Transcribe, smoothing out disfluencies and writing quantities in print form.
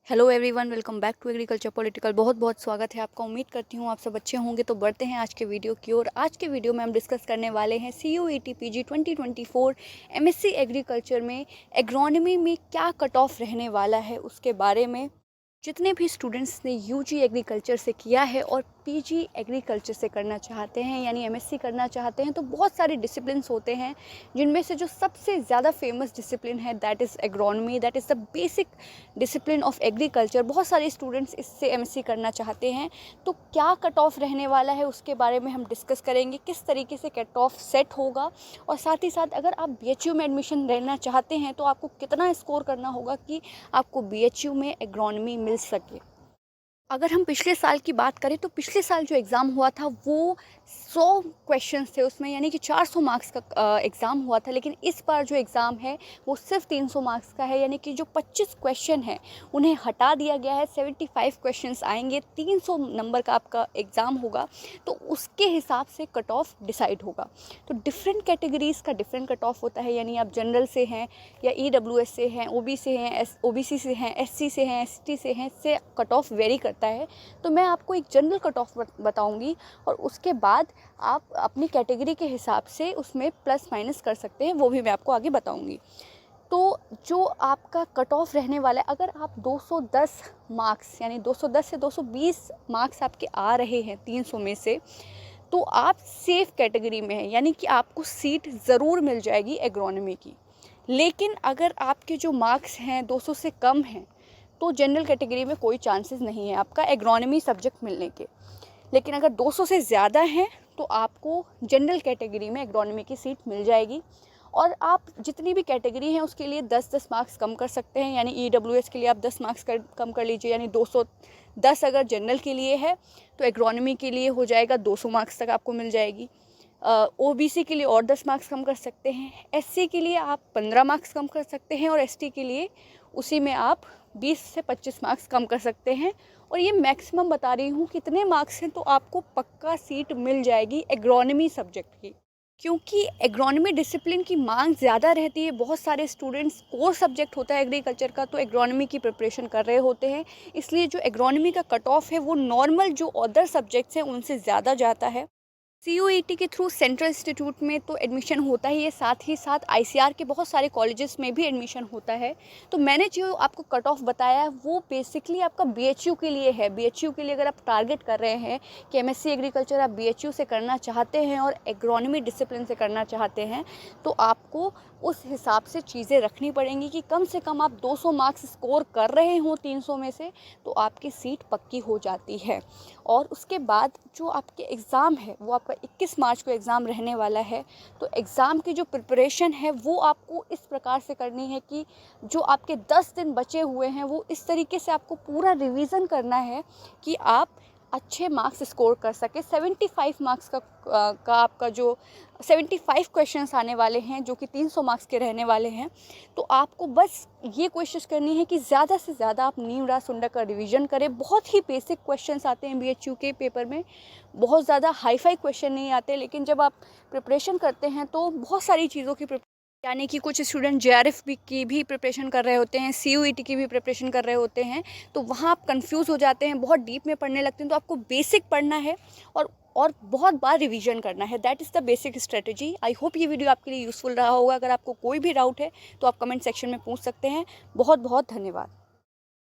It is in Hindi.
Hello everyone, welcome back to agriculture political. बहुत बहुत स्वागत है आपका। उम्मीद करती हूँ आप सब अच्छे होंगे। तो बढ़ते हैं आज के वीडियो की ओर। आज के वीडियो में हम डिस्कस करने वाले हैं CUET PG 2024 MSc एग्रीकल्चर में एग्रोनॉमी में क्या कट ऑफ रहने वाला है उसके बारे में। जितने भी स्टूडेंट्स ने UG एग्रीकल्चर से किया है और PG एग्रीकल्चर से करना चाहते हैं यानी MSc करना चाहते हैं, तो बहुत सारे डिसिप्लिन्स होते हैं जिनमें से जो सबसे ज़्यादा फेमस डिसिप्लिन है that is agronomy. That is the basic discipline of agriculture. बहुत सारे स्टूडेंट्स इससे MSc करना चाहते हैं। तो क्या कट ऑफ रहने वाला है उसके बारे में हम डिस्कस करेंगे, किस तरीके से कट ऑफ सेट होगा, और साथ ही साथ अगर आप BHU में एडमिशन लेना चाहते हैं तो आपको कितना स्कोर करना होगा कि आपको BHU में एग्रोनॉमी मिल सके। अगर हम पिछले साल की बात करें तो पिछले साल जो एग्ज़ाम हुआ था वो 100 क्वेश्चंस थे उसमें, यानी कि 400 मार्क्स का एग्ज़ाम हुआ था। लेकिन इस बार जो एग्ज़ाम है वो सिर्फ 300 मार्क्स का है, यानी कि जो 25 क्वेश्चन हैं उन्हें हटा दिया गया है। 75 क्वेश्चंस आएंगे, 300 नंबर का आपका एग्ज़ाम होगा, तो उसके हिसाब से कट ऑफ डिसाइड होगा। तो डिफरेंट कैटेगरीज़ का डिफरेंट कट ऑफ होता है, यानी आप जनरल से हैं या EWS से हैं, OB से हैं, OBC से हैं, SC से हैं, ST से हैं, इससे कट ऑफ वेरी करता है। तो मैं आपको एक जनरल कट ऑफ बताऊंगी और उसके बाद आप अपनी कैटेगरी के हिसाब से उसमें प्लस माइनस कर सकते हैं, वो भी मैं आपको आगे बताऊंगी। तो जो आपका कट ऑफ रहने वाला है, अगर आप 210 मार्क्स यानी 210 से 220 मार्क्स आपके आ रहे हैं 300 में से, तो आप सेफ कैटेगरी में हैं, यानी कि आपको सीट ज़रूर मिल जाएगी एग्रोनॉमी की। लेकिन अगर आपके जो मार्क्स हैं 200 से कम हैं तो जनरल कैटेगरी में कोई चांसेस नहीं है आपका एग्रोनॉमी सब्जेक्ट मिलने के। लेकिन अगर 200 से ज़्यादा हैं तो आपको जनरल कैटेगरी में एग्रोनॉमी की सीट मिल जाएगी। और आप जितनी भी कैटेगरी हैं उसके लिए 10-10 मार्क्स कम कर सकते हैं, यानी EWS के लिए आप 10 मार्क्स कम कर लीजिए, यानी 210 अगर जनरल के लिए है तो एग्रोनॉमी के लिए हो जाएगा 200 मार्क्स तक आपको मिल जाएगी। OBC के लिए और 10 मार्क्स कम कर सकते हैं, SC के लिए आप 15 मार्क्स कम कर सकते हैं, और ST के लिए उसी में आप 20 से 25 मार्क्स कम कर सकते हैं। और ये मैक्सिमम बता रही हूँ कितने मार्क्स हैं, तो आपको पक्का सीट मिल जाएगी एग्रोनॉमी सब्जेक्ट की। क्योंकि एग्रोनॉमी डिसिप्लिन की मांग ज़्यादा रहती है, बहुत सारे स्टूडेंट्स कोर सब्जेक्ट होता है एग्रीकल्चर का तो एग्रोनॉमी की प्रिपरेशन कर रहे होते हैं, इसलिए जो एग्रोनॉमी का कट ऑफ है वो नॉर्मल जो अदर सब्जेक्ट्स हैं उनसे ज़्यादा जाता है। CUET के थ्रू सेंट्रल इंस्टीट्यूट में तो एडमिशन होता ही है, साथ ही साथ ICR के बहुत सारे कॉलेजेस में भी एडमिशन होता है। तो मैंने जो आपको कट ऑफ बताया है वो बेसिकली आपका BHU के लिए है। BHU के लिए अगर आप टारगेट कर रहे हैं कि MSc एग्रीकल्चर आप BHU से करना चाहते हैं और एग्रोनॉमी डिसिप्लिन से करना चाहते हैं, तो आपको उस हिसाब से चीज़ें रखनी पड़ेंगी कि कम से कम आप 200 मार्क्स स्कोर कर रहे हों 300 में से, तो आपकी सीट पक्की हो जाती है। और उसके बाद जो आपके एग्ज़ाम है वो आपका 21 मार्च को एग्ज़ाम रहने वाला है। तो एग्ज़ाम की जो प्रिपरेशन है वो आपको इस प्रकार से करनी है कि जो आपके 10 दिन बचे हुए हैं वो इस तरीके से आपको पूरा रिवीजन करना है कि आप अच्छे मार्क्स स्कोर कर सके। 75 मार्क्स का आपका जो 75 क्वेश्चंस आने वाले हैं जो कि 300 मार्क्स के रहने वाले हैं, तो आपको बस ये कोशिश करनी है कि ज़्यादा से ज़्यादा आप नीमड़ा सुंडा का रिवीजन करें। बहुत ही बेसिक क्वेश्चंस आते हैं BHU के पेपर में, बहुत ज़्यादा हाई-फाई क्वेश्चन नहीं आते, लेकिन जब आप प्रिपरेशन करते हैं तो बहुत सारी चीज़ों की यानी कि कुछ स्टूडेंट JRF की भी प्रिपरेशन कर रहे होते हैं, CUET की भी प्रिपरेशन कर रहे होते हैं, तो वहाँ आप कंफ्यूज हो जाते हैं, बहुत डीप में पढ़ने लगते हैं। तो आपको बेसिक पढ़ना है और बहुत बार रिवीजन करना है। That is the basic strategy. I hope ये वीडियो आपके लिए यूज़फुल रहा होगा। अगर आपको कोई भी डाउट है तो आप कमेंट सेक्शन में पूछ सकते हैं। बहुत बहुत धन्यवाद।